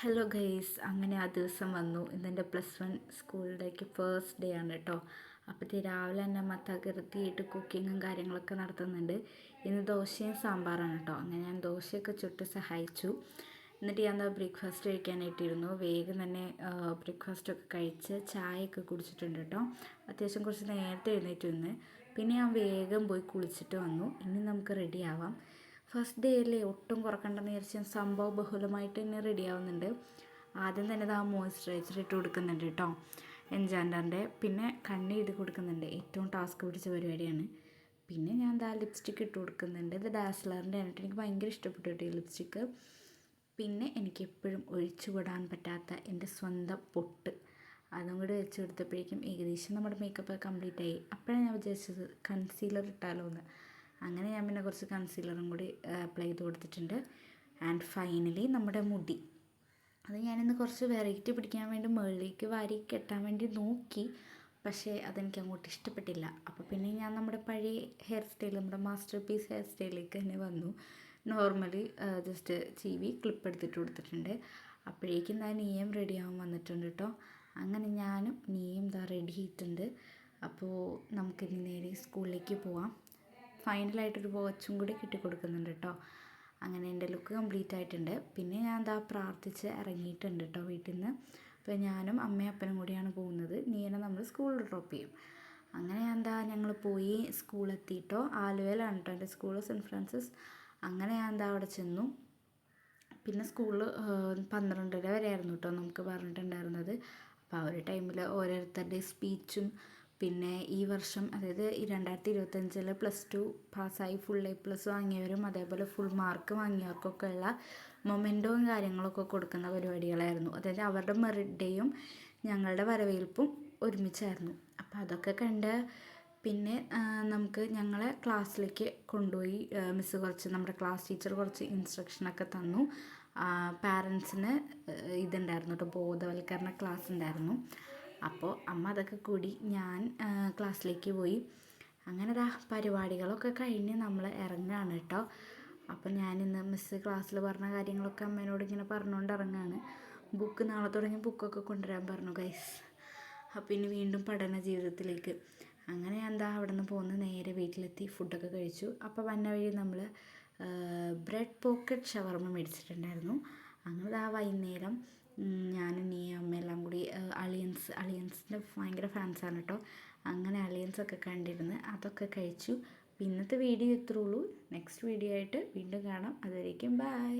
Hello guys, അങ്ങനെ ആ ദിവസം വന്നു. ഇതെൻ്റെ +1 സ്കൂളിലേക്ക് ഫസ്റ്റ് ഡേ ആണ് കേട്ടോ. അപ്പോഴത്തെ രാവിലെ തന്നെ അമ്മ തകൃതിയായിട്ട് കുക്കിങ്ങും കാര്യങ്ങളൊക്കെ നടത്തുന്നുണ്ട്. ഇന്ന് ദോശയും സാമ്പാറാണ് കേട്ടോ. അങ്ങനെ ഞാൻ ദോശയൊക്കെ ചുട്ട് സഹായിച്ചു. എന്നിട്ട് ഞാൻ ബ്രേക്ക്ഫാസ്റ്റ് കഴിക്കാനായിട്ടിരുന്നു. വേഗം തന്നെ ബ്രേക്ക്ഫാസ്റ്റൊക്കെ കഴിച്ച് ചായയൊക്കെ കുടിച്ചിട്ടുണ്ട് കേട്ടോ. അത്യാവശ്യം കുറച്ച് നേരത്തെ എഴുന്നേറ്റ് നിന്ന് പിന്നെ ഞാൻ വേഗം പോയി കുളിച്ചിട്ട് വന്നു. ഇനി നമുക്ക് റെഡിയാവാം. ഫസ്റ്റ് ഡേ അല്ലേ, ഒട്ടും കുറക്കണ്ടെന്ന് വിചാരിച്ച് സംഭവ ബഹുലമായിട്ട് തന്നെ റെഡി ആവുന്നുണ്ട്. ആദ്യം തന്നെ ആ മോയ്സ്ചറൈസർ ഇട്ട് കൊടുക്കുന്നുണ്ട് കേട്ടോ, എൻജാൻഡറിൻ്റെ. പിന്നെ കണ്ണ് എഴുതി കൊടുക്കുന്നുണ്ട്, ഏറ്റവും ടാസ്ക് പിടിച്ച പരിപാടിയാണ്. പിന്നെ ഞാൻ ലിപ്സ്റ്റിക്ക് ഇട്ട് കൊടുക്കുന്നുണ്ട്. ഇത് ഡാസ്ലറിൻ്റെ ആണ്. എനിക്ക് ഭയങ്കര ഇഷ്ടപ്പെട്ടു കേട്ടോ ഈ ലിപ്സ്റ്റിക്ക്. പിന്നെ എനിക്ക് എപ്പോഴും ഒഴിച്ചുകൂടാൻ പറ്റാത്ത എൻ്റെ സ്വന്തം പൊട്ട്, അതും കൂടി വെച്ച് കൊടുത്തപ്പോഴേക്കും ഏകദേശം നമ്മുടെ മേക്കപ്പ് കംപ്ലീറ്റ് ആയി. അപ്പോഴാണ് ഞാൻ വിചാരിച്ചത് കൺസീലർ ഇട്ടാലോ എന്ന്. അങ്ങനെ ഞാൻ പിന്നെ കുറച്ച് കൺസീലറും കൂടി അപ്ലൈ ചെയ്ത് കൊടുത്തിട്ടുണ്ട്. ആൻഡ് ഫൈനലി നമ്മുടെ മുടി, അത് ഞാനിന്ന് കുറച്ച് വെറൈറ്റി പിടിക്കാൻ വേണ്ടി മുകളിലേക്ക് വാരി കെട്ടാൻ വേണ്ടി നോക്കി. പക്ഷേ അതെനിക്ക് അങ്ങോട്ട് ഇഷ്ടപ്പെട്ടില്ല. അപ്പോൾ പിന്നെ ഞാൻ നമ്മുടെ പഴയ ഹെയർ സ്റ്റൈൽ, നമ്മുടെ മാസ്റ്റർ പീസ് ഹെയർ സ്റ്റൈലിലേക്ക് തന്നെ വന്നു. നോർമലി ജസ്റ്റ് ചീവി ക്ലിപ്പ് എടുത്തിട്ട് കൊടുത്തിട്ടുണ്ട്. അപ്പോഴേക്കും നീയും റെഡിയാവാൻ വന്നിട്ടുണ്ട് കേട്ടോ. അങ്ങനെ ഞാനും നീയും റെഡി ആയിട്ടുണ്ട്. അപ്പോൾ നമുക്കിനി നേരെ സ്കൂളിലേക്ക് പോവാം. ഫൈനലായിട്ടൊരു വാച്ചും കൂടി കിട്ടിക്കൊടുക്കുന്നുണ്ട് കേട്ടോ. അങ്ങനെ എൻ്റെ ലുക്ക് കംപ്ലീറ്റ് ആയിട്ടുണ്ട്. പിന്നെ ഞാൻ പ്രാർത്ഥിച്ച് ഇറങ്ങിയിട്ടുണ്ട് കേട്ടോ വീട്ടിൽ നിന്ന്. അപ്പോൾ ഞാനും അമ്മയും അപ്പനും കൂടിയാണ് പോകുന്നത്. നീനെ നമ്മൾ സ്കൂളിൽ ഡ്രോപ്പ് ചെയ്യും. അങ്ങനെ ഞങ്ങൾ പോയി സ്കൂളെത്തിയിട്ടോ. ആലുവയിലാണ് കേട്ടോ എൻ്റെ സ്കൂൾ, സെൻറ്റ് ഫ്രാൻസിസ്. അങ്ങനെ ഞാൻ അവിടെ ചെന്നു. പിന്നെ സ്കൂളിൽ 12:30 വരെ ആയിരുന്നു കേട്ടോ നമുക്ക് പറഞ്ഞിട്ടുണ്ടായിരുന്നത്. അപ്പോൾ ആ ഒരു ടൈമിൽ ഓരോരുത്തരുടെ സ്പീച്ചും, പിന്നെ ഈ വർഷം, അതായത് ഈ 2025 +2 പാസ്സായി ഫുൾ A+ വാങ്ങിയവരും അതേപോലെ ഫുൾ മാർക്ക് വാങ്ങിയവർക്കൊക്കെ ഉള്ള മൊമെൻറ്റോയും കാര്യങ്ങളൊക്കെ കൊടുക്കുന്ന പരിപാടികളായിരുന്നു. അതായത് അവരുടെ മെറിറ്റ് ഡേയും ഞങ്ങളുടെ വരവേൽപ്പും ഒരുമിച്ചായിരുന്നു. അപ്പോൾ അതൊക്കെ കണ്ട് പിന്നെ നമുക്ക് ഞങ്ങളെ ക്ലാസ്സിലേക്ക് കൊണ്ടുപോയി. നമ്മുടെ ക്ലാസ് ടീച്ചർ കുറച്ച് ഇൻസ്ട്രക്ഷനൊക്കെ തന്നു. പാരൻസിന് ഇതുണ്ടായിരുന്നു കേട്ടോ, ബോധവൽക്കരണ ക്ലാസ് ഉണ്ടായിരുന്നു. അപ്പോൾ അമ്മ അതൊക്കെ കൂടി ഞാൻ ക്ലാസ്സിലേക്ക് പോയി. അങ്ങനെ പരിപാടികളൊക്കെ കഴിഞ്ഞ് നമ്മൾ ഇറങ്ങുകയാണ് കേട്ടോ. അപ്പോൾ ഞാനിന്ന് മിസ്സ് ക്ലാസ്സിൽ പറഞ്ഞ കാര്യങ്ങളൊക്കെ അമ്മേനോട് ഇങ്ങനെ പറഞ്ഞുകൊണ്ട് ഇറങ്ങുകയാണ്. ബുക്ക് നാളെ തുടങ്ങി ബുക്കൊക്കെ കൊണ്ടുവരാൻ പറഞ്ഞു ഗൈസ്. അപ്പോൾ ഇനി വീണ്ടും പഠന ജീവിതത്തിലേക്ക്. അങ്ങനെ ഞാൻ അവിടെ നിന്ന് പോന്ന് നേരെ വീട്ടിലെത്തി ഫുഡൊക്കെ കഴിച്ചു. അപ്പോൾ വന്ന വഴി നമ്മൾ ബ്രെഡ് പോക്കറ്റ് ഷവർമ മേടിച്ചിട്ടുണ്ടായിരുന്നു. അങ്ങനെ വൈകുന്നേരം ഞാനും നീ അമ്മയെല്ലാം കൂടി അളിയൻസിൻ്റെ ഭയങ്കര ഫാൻസാണ് കേട്ടോ. അങ്ങനെ അളിയൻസൊക്കെ കണ്ടിരുന്ന് അതൊക്കെ കഴിച്ചു. ഇന്നത്തെ വീഡിയോ ഇത്രേ ഉള്ളൂ. നെക്സ്റ്റ് വീഡിയോ ആയിട്ട് വീണ്ടും കാണാം. അതുവരേക്കും ബൈ.